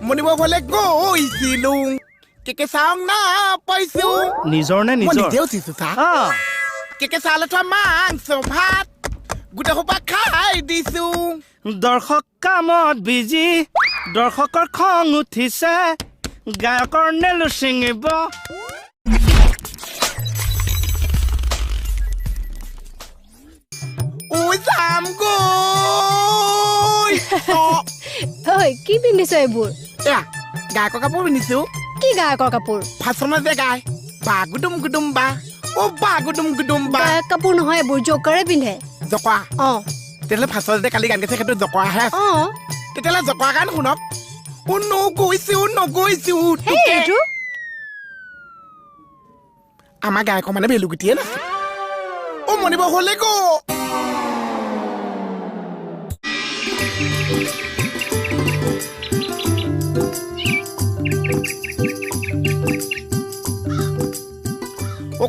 মনিব হলে গৈছিলো কেকে চাওঁ না পাইছো নিজৰ নে মই নিজৰ নিজে উঠিছো চা কেকে চালে থোৱা মাংস ভাত গোটেই সোপা খাই দিছো দৰ্শক কামত বিজি দৰ্শকৰ খং উঠিছে গায়কৰ নেলু ছিঙিব যাম গৈ ঐ কি পিন্ধিছ এইবোৰ এয়া গায়কৰ কাপোৰ পিন্ধিছো কি গায়কৰ কাপোৰ ফাংচনত যে গায় বা গুদুম গুদুম বা বা গুদুম গুদুম বা গায়ক কাপোৰ নহয় এইবোৰ জকাৰে পিন্ধে জকোৱা তেতিয়াহ'লে ফাংচনত গালি গান গাইছে সেইটো জকোৱাহে আছে তেতিয়াহ'লে জকোৱা গান শুনক নগৈছো আমাৰ গায়কৰ মানে বেলুগুটিয়ে নাছে মনিব হলে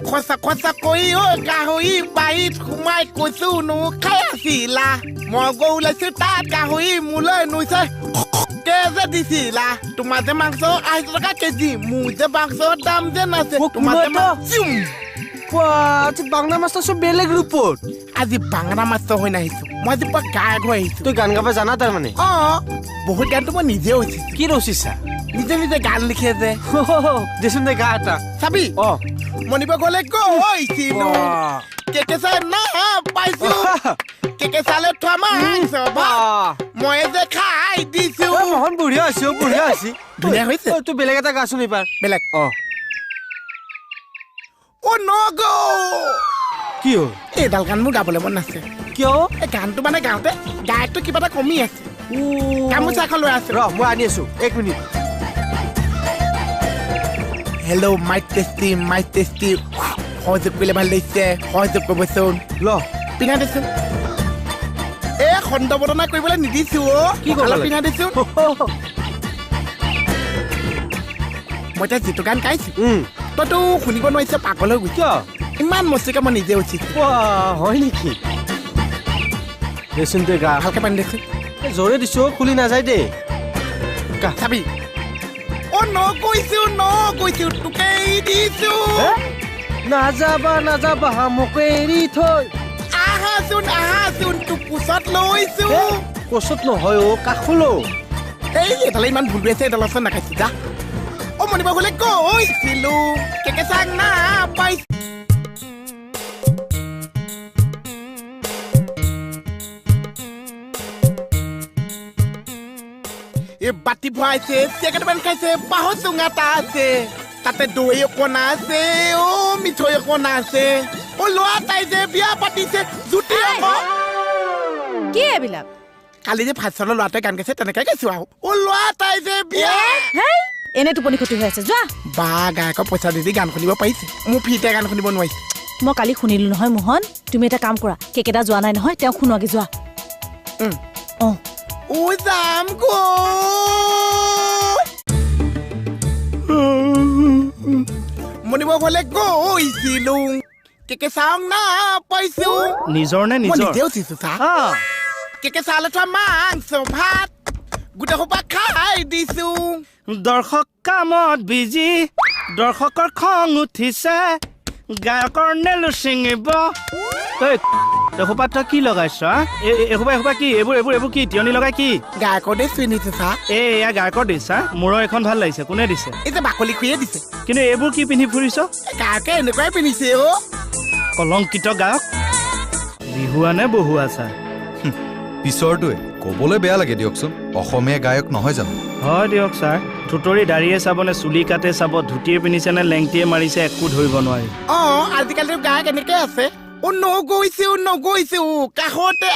খচা খচা কৰি গাহৰি বাৰীত সোমাই কৈছো নো খাই আছিলা মই গৈ ওলাইছো তাত গাহৰি মোলৈ নুইছে যে দিছিলা তোমাৰ যে মাংস 80 টকা কেজি মোৰ যে মাংসৰ দাম যে নাছে তোমাৰ আজি বাংলা মাছটা সব বেলেগ ৰূপত আজি বাংলা মাছ হৈ নাহিছো মই আজি পুৰা গায়ক হৈ আহিছো তুই গান গাব জানা তাৰ মানে বহুত গানটো মই নিজে হৈছো কি ৰচিছা নিজে নিজে গান লিখে যে দেচোন দে গা এটা চাবি মনিব গলে গৈছিলো কেকে চাই না পাইছো কেকে চালে থোৱা মাংস মই যে খাই দিছো মোহন বুঢ়িয়া আছো ধুনীয়া হৈছে তুই বেলেগ এটা গাচোন এইবাৰ বেলেগ নগো কি হ'ল এইডাল গান মোৰ গাবলৈ মন নাছে কিয় এই গানটো মানে গাওঁতে গায়কটো কিবা এটা কমি আছে গামোচা এখন লৈ আছে মই আনি আছো 1 মিনিট হেল্ল' মাই টেষ্টি সহযোগ কৰিলে ভাল লাগিছে সহযোগ কৰিবচোন পিন্ধা দিছো খণ্ড বৰ্ণনা কৰিবলৈ নিদিছো পিন্ধা দিছো মই এতিয়া যিটো গান গাইছো তইতো শুনিব নোৱাৰিছ পাগল হৈ গৈছ ইমান মস্তিকে মই নিজে উঠিছো হয় নেকি দেচোন দে গা ভালকে পানী দিছো জোৰে দিছো খুলি নাযায় দে চাবি নগৈছো তোকেই দিছো নাযাবা মোকে এৰি থৈ আহাচোন তোক কোচত লৈছো কোচত নহয় কাষলো এইফালে ইমান ভুল আছে এডাল আছে নাখাইছো যা মনিব গলে গৈছিলো কেকে চাং না পাইছো বাতি ভৰাইছে চিকেটমান খাইছে বাঁহৰ চুঙাটা আছে তাতে দৈ অকণা আছে মিঠৈ অকণা আছে ল'ৰা তাই যে বিয়া পাতিছে জুতি কি এইবিলাক কালি যে ফাংচনৰ ল'ৰাটোৱে গান গাইছে তেনেকে গাইছো আৰু ল'ৰা তাই যে বিয়া এনে টোপনি ক্ষতি হৈ আছে যোৱা বা গায়কৰ পইচা দি গান শুনিব পাৰিছে মোৰ ফ্ৰীতে গান শুনিব নোৱাৰিছে মই কালি শুনিলো নহয় মোহন তুমি এটা কাম কৰা কেকেটা যোৱা নাই নহয় তেওঁ শুনোৱাগে যোৱা যাম মনিব হলে গৈছিলো কেকে চাওঁ না পাইছো নিজৰ নে মই নিজৰ নিজে উঠিছো চা কেকে চালে থোৱা মাংস ভাত গোটেই সোপা খাই দিছো দৰ্শক কামত বিজি দৰ্শকৰ খং উঠিছে গায়কৰ নেলু ছিঙিব এসোপা তই কি লগাইছ এসোপা কি এইবোৰ কি তিয়নি লগাই কি গায়কৰ ড্ৰেছ পিন্ধিছে চা এয়া গায়কৰ ড্ৰেছ মোৰো এখন ভাল লাগিছে কোনে দিছে এই যে বাকলি খুৰীয়ে দিছে কিন্তু এইবোৰ কি পিন্ধি ফুৰিছ গায়কে এনেকুৱাই পিন্ধিছে কলংকিত গায়ক বিহুৱা নে বহুৱা ছাৰ পিছৰটোৱে ক'বলৈ বেয়া লাগে দিয়কচোন অসমীয়া গায়ক নহয় জানো হয় দিয়ক ছাৰ থুতৰি দাড়িয়ে চাবনে চুলি কাটে চাব ধুতিয়ে পিন্ধিছে নে লেংটিয়ে মাৰিছে একো ধৰিব নোৱাৰি আজিকালি গায়ক এনেকে আছে নগৈছো কাষতে